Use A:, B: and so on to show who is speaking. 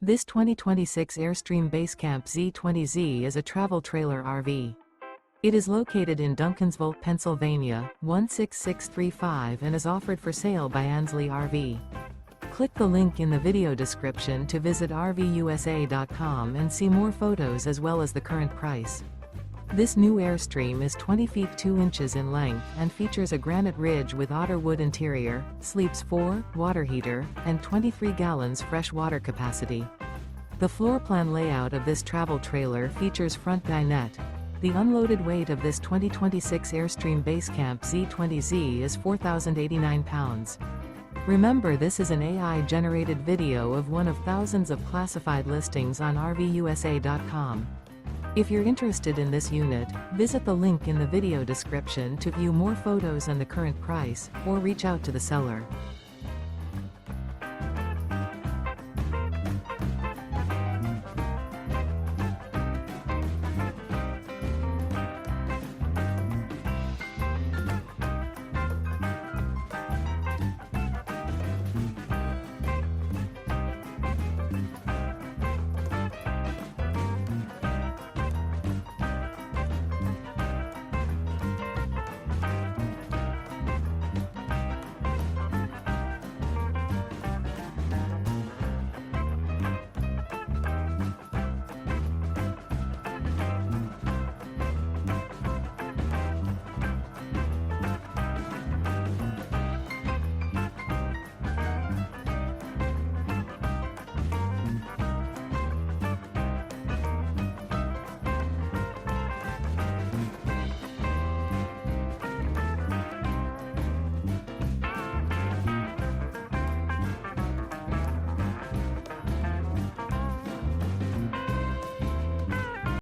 A: This 2026 Airstream Basecamp Xe is a travel trailer RV. It is located in Duncansville, Pennsylvania, 16635 and is offered for sale by Ansley RV. Click the link in the video description to visit RVUSA.com and see more photos as well as the current price. This new Airstream is 20 feet 2 inches in length and features a Granite Ridge with Otter Wood interior, sleeps 4, water heater, and 23 gallons fresh water capacity. The floor plan layout of this travel trailer features Front Dinette.The. The unloaded weight of this 2026 Airstream Basecamp Xe is 4,089 pounds. Remember, this is an AI-generated video of one of thousands of classified listings on RVUSA.com. If you're interested in this unit, visit the link in the video description to view more photos and the current price, or reach out to the seller.